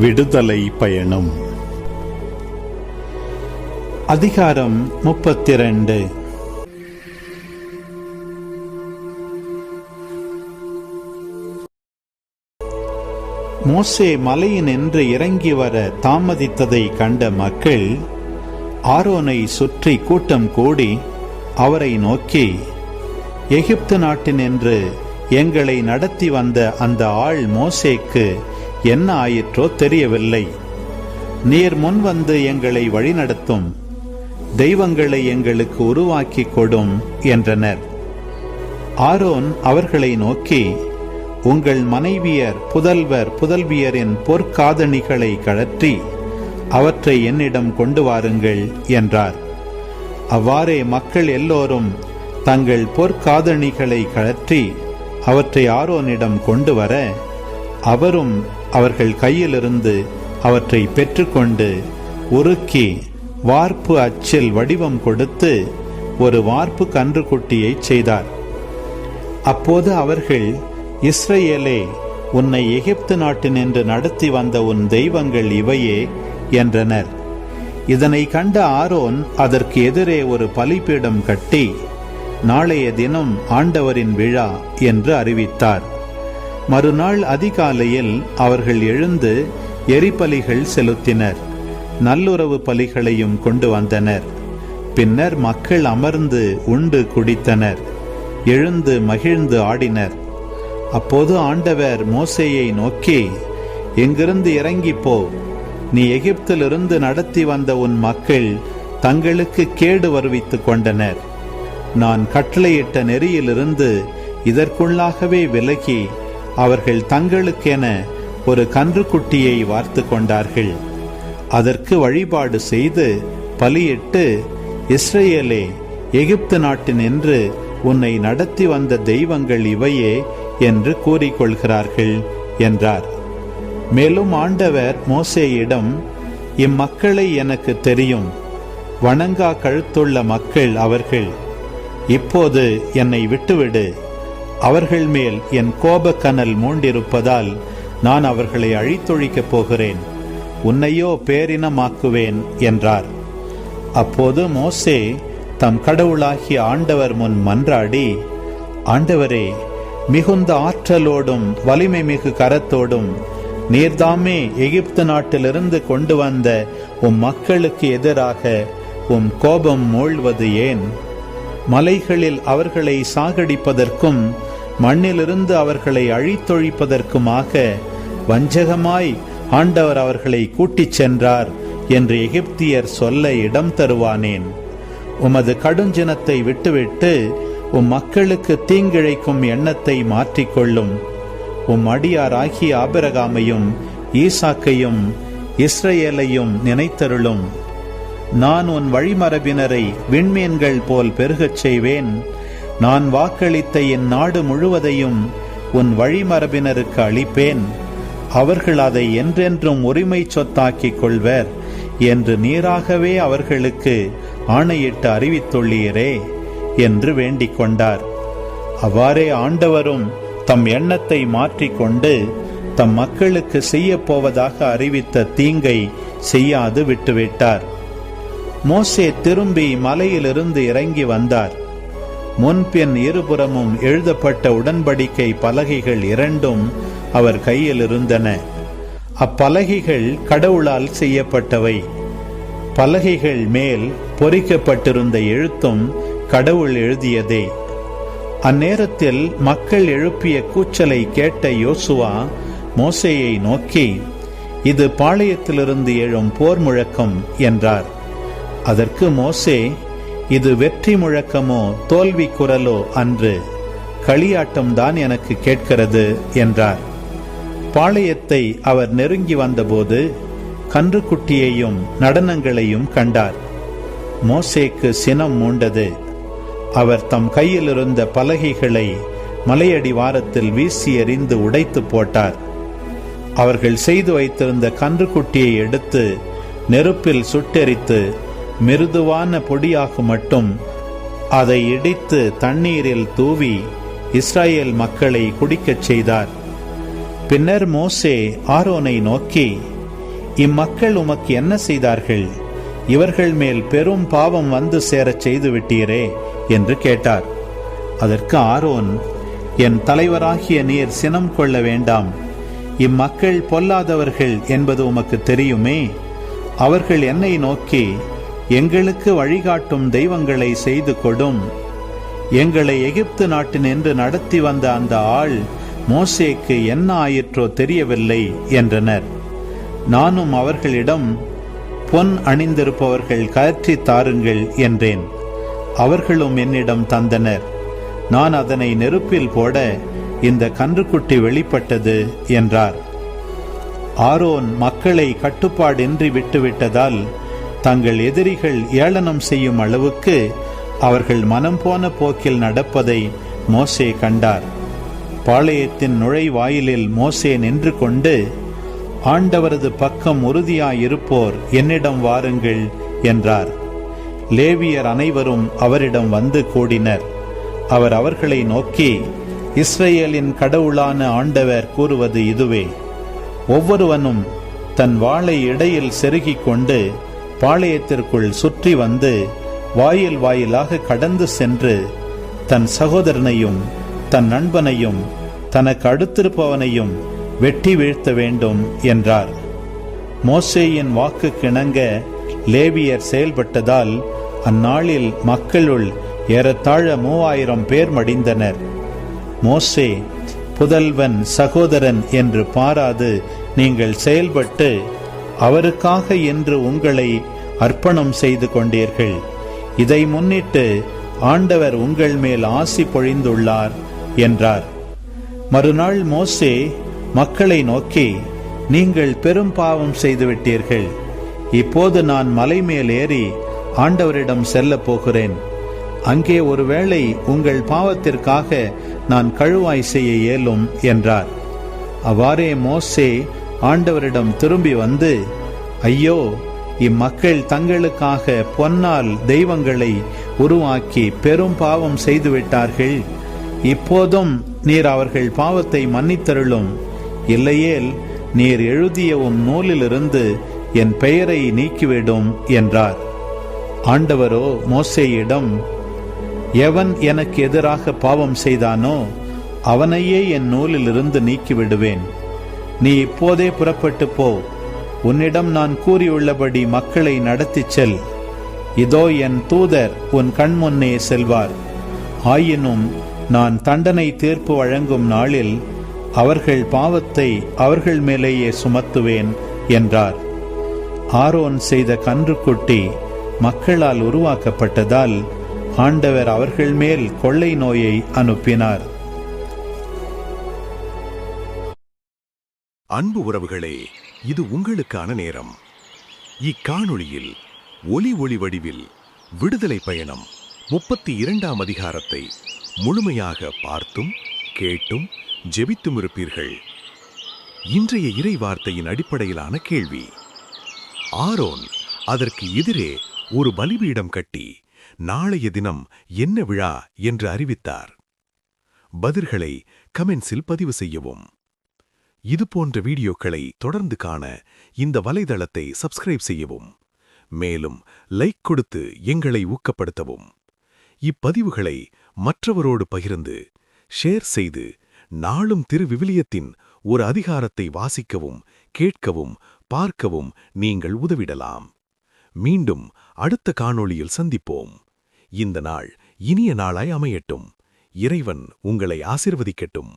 விடுதலை பயணம். அதிகாரம் 32. மோசே மலையினின்று இறங்கி வர தாமதித்ததை கண்ட மக்கள் ஆரோனை சுற்றி கூட்டம் கூடி அவரை நோக்கி, எகிப்து நாட்டினின்று எங்களை நடத்தி வந்த அந்த ஆள் மோசேக்கு என்ன ஆயிற்றோ தெரியவில்லை. நீர் முன் வந்து எங்களை வழிநடத்தும், தெய்வங்களை எங்களுக்கு உருவாக்கி கொடும் என்றனர். ஆரோன் அவர்களை நோக்கி, உங்கள் மனைவியர் புதல்வர் புதல்வியரின் பொற்காதணிகளை கழற்றி அவற்றை என்னிடம் கொண்டு வாருங்கள் என்றார். அவ்வாறே மக்கள் எல்லோரும் தங்கள் பொற்காதணிகளை கழற்றி அவற்றை ஆரோனிடம் கொண்டு வர, அவரும் அவர்கள் கையிலிருந்து அவற்றை பெற்றுக்கொண்டு உருக்கி வார்ப்பு அச்சில் வடிவம் கொடுத்து ஒரு வார்ப்பு கன்றுக்குட்டியை செய்தார். அப்போது அவர்கள், இஸ்ரவேலே, உன்னை எகிப்து நாட்டினின்று நடத்தி வந்த உன் தெய்வங்கள் இவையே என்றனர். இதனை கண்ட ஆரோன் அதற்கு எதிரே ஒரு பலிபீடம் கட்டி, நாளைய தினம் ஆண்டவரின் விழா என்று அறிவித்தார். மறுநாள் அதிகாலையில் அவர்கள் எழுந்து எரிபலிகள் செலுத்தினர், நல்லுறவு பலிகளையும் கொண்டு வந்தனர். பின்னர் மக்கள் அமர்ந்து உண்டு குடித்தனர், எழுந்து மகிழ்ந்து ஆடினர். அப்போது ஆண்டவர் மோசேயை நோக்கி, எங்கிருந்து இறங்கி போ, நீ எகிப்திலிருந்து நடத்தி வந்த உன் மக்கள் தங்களுக்கு கேடு வருவித்துக் கொண்டனர். நான் கட்டளையிட்ட நெறியிலிருந்து இதற்குள்ளாகவே விலகி அவர்கள் தங்களுக்கென ஒரு கன்றுக்குட்டியை வார்த்து கொண்டார்கள். அதற்கு வழிபாடு செய்து பலியிட்டு, இஸ்ரவேலே, எகிப்து நாட்டினின்று உன்னை நடத்தி வந்த தெய்வங்கள் இவையே என்று கூறிக்கொள்கிறார்கள் என்றார். மேலும் ஆண்டவர் மோசேயிடம், இம்மக்களை எனக்கு தெரியும், வணங்கா கழுத்துள்ள மக்கள் அவர்கள். இப்போது என்னை விட்டுவிடு, அவர்கள் மேல் என் கோபக்கனல் மூண்டிருப்பதால் நான் அவர்களை அழித்தொழிக்கப் போகிறேன், உன்னையோ பேரினமாக்குவேன் என்றார். அப்போது மோசே தம் கடவுளாகிய ஆண்டவர் முன் மன்றாடி, ஆண்டவரே, மிகுந்த ஆற்றலோடும் வலிமை மிகு கரத்தோடும் நீர்தாமே எகிப்து நாட்டிலிருந்து கொண்டு வந்த உம் மக்களுக்கு எதிராக உம் கோபம் மூழ்வது ஏன்? மலைகளில் அவர்களை சாகடிப்பதற்கும் மண்ணிலிருந்து அவர்களை அழித்தொழிப்பதற்குமாக வஞ்சகமாய் ஆண்டவர் அவர்களை கூட்டிச் சென்றார் என்று எகிப்தியர் சொல்ல இடம் தருவானேன்? உமது கடுஞ்சினத்தை விட்டுவிட்டு உம் மக்களுக்கு தீங்கிழைக்கும் எண்ணத்தை மாற்றிக்கொள்ளும். உம் அடியாராகிய ஆபிரகாமையும் ஈசாக்கையும் இஸ்ரவேலையும் நினைத்தருளும். நான் உன் வழிமரபினரை விண்மீன்கள் போல் பெருகச் செய்வேன். நான் வாக்களித்த என் நாடு முழுவதையும் உன் வழிமரபினருக்கு அளிப்பேன். அவர்கள் அதை என்றென்றும் உரிமை சொத்தாக்கிக் கொள்வர் என்று நீராகவே அவர்களுக்கு ஆணையிட்டு அறிவித்துள்ளீரே என்று வேண்டிக் கொண்டார். அவ்வாறே ஆண்டவரும் தம் எண்ணத்தை மாற்றிக்கொண்டு தம் மக்களுக்கு செய்ய போவதாக அறிவித்த தீங்கை செய்யாது விட்டுவிட்டார். மோசே திரும்பி மலையிலிருந்து இறங்கி வந்தார். முன்பின் இருபுறமும் எழுதப்பட்ட உடன்படிக்கை பலகைகள் இரண்டும் அவர் கையில் இருந்தன. அப்பலகைகள் கடவுளால் செய்யப்பட்டவை. பலகைகள் மேல் பொறிக்கப்பட்டிருந்த எழுத்தும் கடவுள் எழுதியதே. அந்நேரத்தில் மக்கள் எழுப்பிய கூச்சலை கேட்ட யோசுவா மோசேயை நோக்கி, இது பாளையத்திலிருந்து எழும் போர் முழக்கம் என்றார். அதற்கு மோசே, இது வெற்றி முழக்கமோ தோல்வி குரலோ அன்று, களியாட்டம்தான் எனக்கு கேட்கிறது என்றார். பாளையத்தை அவர் நெருங்கி வந்தபோது கன்றுக்குட்டியையும் நடனங்களையும் கண்டார். மோசேக்கு சினம் மூண்டது. அவர் தம் கையில் இருந்த பலகைகளை மலையடிவாரத்தில் வீசி எறிந்து உடைத்து போட்டார். அவர்கள் செய்து வைத்திருந்த கன்றுக்குட்டியை எடுத்து நெருப்பில் சுட்டெரித்து மிருதுவான பொடியாக மட்டும் அதை இடித்து தண்ணீரில் தூவி இஸ்ரவேல் மக்களை குடிக்கச் செய்தார். பின்னர் மோசே ஆரோனை நோக்கி, இம்மக்கள் உமக்கு என்ன செய்தார்கள்? இவர்கள் மேல் பெரும் பாவம் வந்து சேரச் செய்து விட்டீரே என்று கேட்டார். அதற்கு ஆரோன், என் தலைவராகிய நீர் சினம் கொள்ள வேண்டாம். இம்மக்கள் பொல்லாதவர்கள் என்பது உமக்கு தெரியுமே. அவர்கள் என்னை நோக்கி, எங்களுக்கு வழிகாட்டும் தெய்வங்களை செய்து கொடும், எங்களை எகிப்து நாட்டினின்று நடத்தி வந்த அந்த ஆள் மோசேக்கு என்ன ஆயிற்றோ தெரியவில்லை என்றனர். நானும் அவர்களிடம், பொன் அணிந்திருப்பவர்கள் கழற்றி தாருங்கள் என்றேன். அவர்களும் என்னிடம் தந்தனர். நான் அதனை நெருப்பில் போட இந்த கன்றுக்குட்டி வெளிப்பட்டது என்றார். ஆரோன் மக்களை கட்டுப்பாடின்றி விட்டுவிட்டதால் தங்கள் எதிரிகள் ஏளனம் செய்யும் அளவுக்கு அவர்கள் மனம் போன போக்கில் நடப்பதை மோசே கண்டார். பாளையத்தின் நுழைவாயிலில் மோசே நின்று கொண்டு, ஆண்டவரது பக்கம் உறுதியாயிருப்போர் என்னிடம் வாருங்கள் என்றார். லேவியர் அனைவரும் அவரிடம் வந்து கூடினர். அவர் அவர்களை நோக்கி, இஸ்ரேலின் கடவுளான ஆண்டவர் கூறுவது இதுவே, ஒவ்வொருவனும் தன் வாளை இடையில் செருகிக் கொண்டு பாளையத்திற்குள் சுற்றி வந்து வாயில் வாயிலாக கடந்து சென்று தன் சகோதரனையும் தன் நண்பனையும் தனக்கு அடுத்திருப்பவனையும் வெட்டி வீழ்த்த வேண்டும் என்றார். மோசேயின் வாக்கு கிணங்க லேவியர் செயல்பட்டதால் அந்நாளில் மக்களுள் ஏறத்தாழ 3000 பேர் மடிந்தனர். மோசே, புதல்வன் சகோதரன் என்று பாராது நீங்கள் செயல்பட்டு அவருக்காக என்று உங்களை அர்ப்பணம் செய்து கொண்டீர்கள். இதை முன்னிட்டு ஆண்டவர் உங்கள் மேல் ஆசி பொழிந்துள்ளார் என்றார். மறுநாள் மோசே மக்களை நோக்கி, நீங்கள் பெரும் பாவம் செய்துவிட்டீர்கள். இப்போது நான் மலை மேல் ஏறி ஆண்டவரிடம் செல்ல போகிறேன். அங்கே ஒருவேளை உங்கள் பாவத்திற்காக நான் கழுவாய் செய்ய இயலும் என்றார். அவ்வாறே மோசே ஆண்டவரிடம் திரும்பி வந்து, ஐயோ, இம்மக்கள் தங்களுக்காக பொன்னால் தெய்வங்களை உருவாக்கி பெரும் பாவம் செய்துவிட்டார்கள். இப்போதும் நீர் அவர்கள் பாவத்தை மன்னித்தருளும். இல்லையேல் நீர் எழுதிய உம் நூலிலிருந்து என் பெயரை நீக்கிவிடும் என்றார். ஆண்டவரோ மோசேயிடம், எவன் எனக்கு எதிராக பாவம் செய்தானோ அவனையே என் நூலிலிருந்து நீக்கிவிடுவேன். நீ இப்போதே புறப்பட்டு போ. உன்னிடம் நான் கூறியுள்ளபடி மக்களை நடத்திச் செல். இதோ என் தூதர் உன் கண்முன்னே செல்வார். ஆயினும் நான் தண்டனை தீர்ப்பு வழங்கும் நாளில் அவர்கள் பாவத்தை அவர்கள் மேலேயே சுமத்துவேன் என்றார். ஆரோன் செய்த கன்றுக்குட்டி மக்களால் உருவாக்கப்பட்டதால் ஆண்டவர் அவர்கள் மேல் கொள்ளை நோயை அனுப்பினார். அன்பு உறவுகளே, இது உங்களுக்கான நேரம். இக்காணொளியில் ஒளி வடிவில் விடுதலை பயணம் 32ஆம் அதிகாரத்தை முழுமையாக பார்த்தும் கேட்டும் ஜெபித்தும் இருப்பீர்கள். இன்றைய இறை வார்த்தையின் அடிப்படையிலான கேள்வி: ஆரோன் அதற்கு எதிரே ஒரு பலிபீடம் கட்டி நாளைய தினம் என்ன விழா என்று அறிவித்தார்? பதில்களை கமெண்ட்ஸில் பதிவு செய்யவும். இதுபோன்ற வீடியோக்களை தொடர்ந்து காண இந்த வலைதளத்தை சப்ஸ்கிரைப் செய்யவும். மேலும் லைக் கொடுத்து எங்களை ஊக்கப்படுத்தவும். இப்பதிவுகளை மற்றவரோடு பகிர்ந்து ஷேர் செய்து நாளும் திருவிவிலியத்தின் ஒரு அதிகாரத்தை வாசிக்கவும், கேட்கவும், பார்க்கவும் நீங்கள் உதவிடலாம். மீண்டும் அடுத்த காணொளியில் சந்திப்போம். இந்த நாள் இனிய நாளாய் அமையட்டும். இறைவன் உங்களை ஆசீர்வதிக்கட்டும்.